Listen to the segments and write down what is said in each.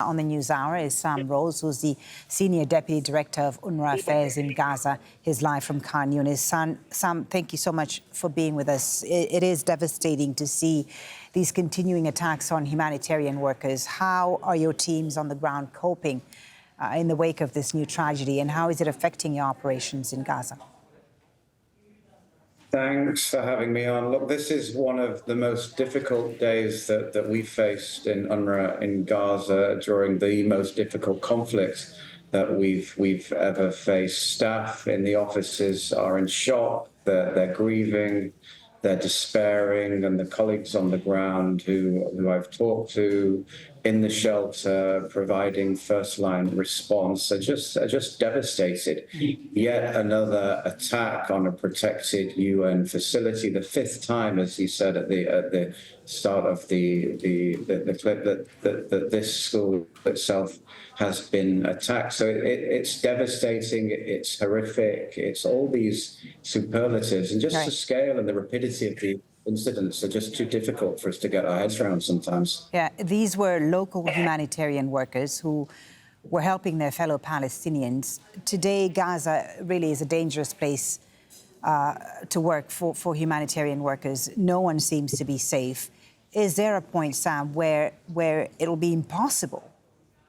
On the News Hour is Sam Rose, who's the Senior Deputy Director of UNRWA Affairs in Gaza. He's live from Khan Yunis. Sam, thank you so much for being with us. It is devastating to see these continuing attacks on humanitarian workers. How are your teams on the ground coping in the wake of this new tragedy, and how is it affecting your operations in Gaza? Thanks for having me on. Look, this is one of the most difficult days that we faced in UNRWA in Gaza during the most difficult conflict that we've ever faced. Staff in the offices are in shock, they're grieving, they're despairing, and the colleagues on the ground who I've talked to in the shelter providing first-line response are just devastated. Yet another attack on a protected UN facility, the fifth time, as you said at the start of the clip, that this school itself has been attacked. So it's devastating, it's horrific, it's all these superlatives, and just the scale and the rapidity of the incidents are just too difficult for us to get our heads around sometimes. Yeah, these were local humanitarian workers who were helping their fellow Palestinians. Today, Gaza really is a dangerous place to work for humanitarian workers. No one seems to be safe. Is there a point, Sam, where it'll be impossible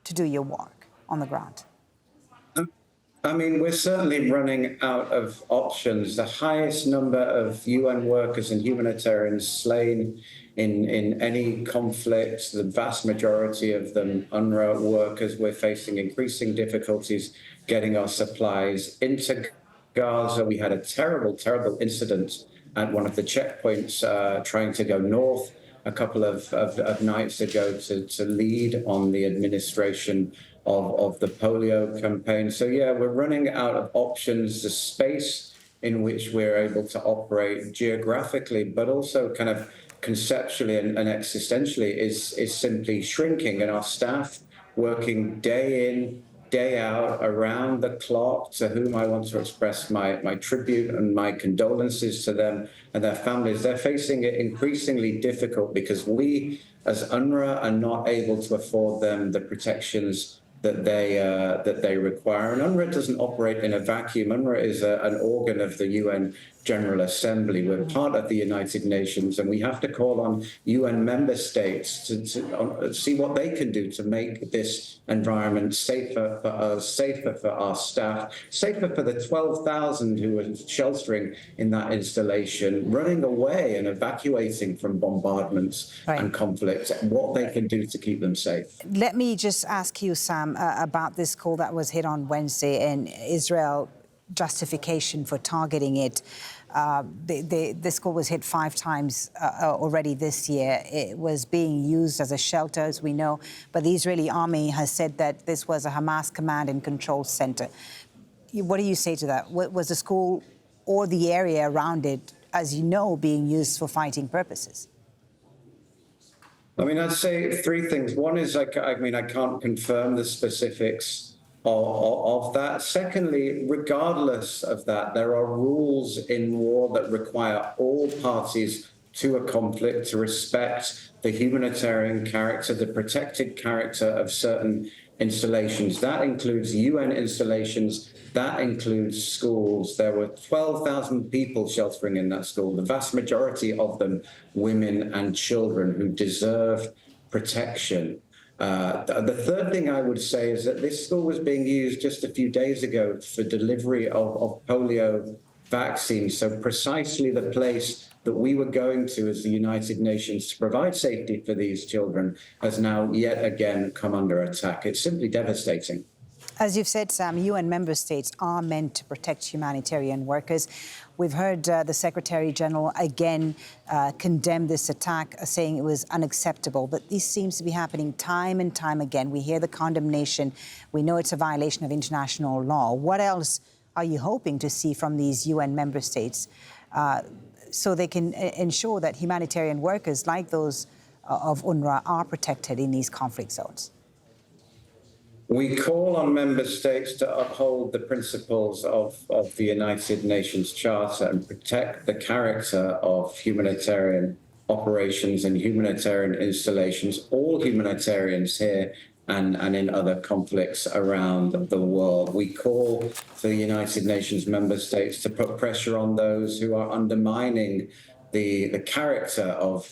to do your work on the ground? I mean, we're certainly running out of options. The highest number of UN workers and humanitarians slain in any conflict, the vast majority of them UNRWA workers. We're facing increasing difficulties getting our supplies into Gaza. We had a terrible, terrible incident at one of the checkpoints trying to go north a couple of nights ago to lead on the administration of the polio campaign. So yeah, we're running out of options. The space in which we're able to operate geographically, but also kind of conceptually and existentially is simply shrinking. And our staff working day in, day out, around the clock, to whom I want to express my tribute and my condolences to them and their families. They're facing it increasingly difficult because we, as UNRWA, are not able to afford them the protections that they require. And UNRWA doesn't operate in a vacuum. UNRWA is an organ of the UN General Assembly. We're part of the United Nations, and we have to call on UN member states to see what they can do to make this environment safer for us, safer for our staff, safer for the 12,000 who are sheltering in that installation, running away and evacuating from bombardments and conflict, what they can do to keep them safe. Let me just ask you, Sam, about this call that was hit on Wednesday and Israel justification for targeting it. This school was hit 5 times already this year. It was being used as a shelter, as we know, but the Israeli army has said that this was a Hamas command and control center. What do you say to that? Was the school or the area around it, as you know, being used for fighting purposes? I mean, I'd say 3 things. One is, I can't confirm the specifics of that. Secondly, regardless of that, there are rules in war that require all parties to a conflict to respect the humanitarian character, the protected character of certain installations. That includes UN installations, that includes schools. There were 12,000 people sheltering in that school, the vast majority of them women and children who deserve protection. The third thing I would say is that this school was being used just a few days ago for delivery of polio vaccines. So precisely the place that we were going to as the United Nations to provide safety for these children has now yet again come under attack. It's simply devastating. As you've said, Sam, UN member states are meant to protect humanitarian workers. We've heard the Secretary-General again condemn this attack, saying it was unacceptable. But this seems to be happening time and time again. We hear the condemnation. We know it's a violation of international law. What else are you hoping to see from these UN member states so they can ensure that humanitarian workers like those of UNRWA are protected in these conflict zones? We call on member states to uphold the principles of the United Nations Charter and protect the character of humanitarian operations and humanitarian installations. All humanitarians here and in other conflicts around the world. We call for the United Nations member states to put pressure on those who are undermining the character of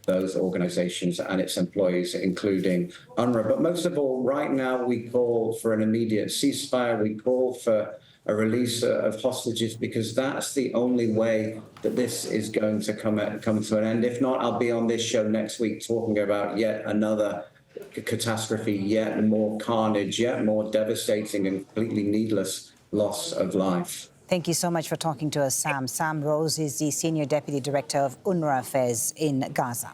those organizations and its employees, including UNRWA. But most of all, right now, we call for an immediate ceasefire. We call for a release of hostages, because that's the only way that this is going to come to an end. If not, I'll be on this show next week talking about yet another catastrophe, yet more carnage, yet more devastating and completely needless loss of life. Thank you so much for talking to us, Sam. Sam Rose is the Senior Deputy Director of UNRWA Affairs in Gaza.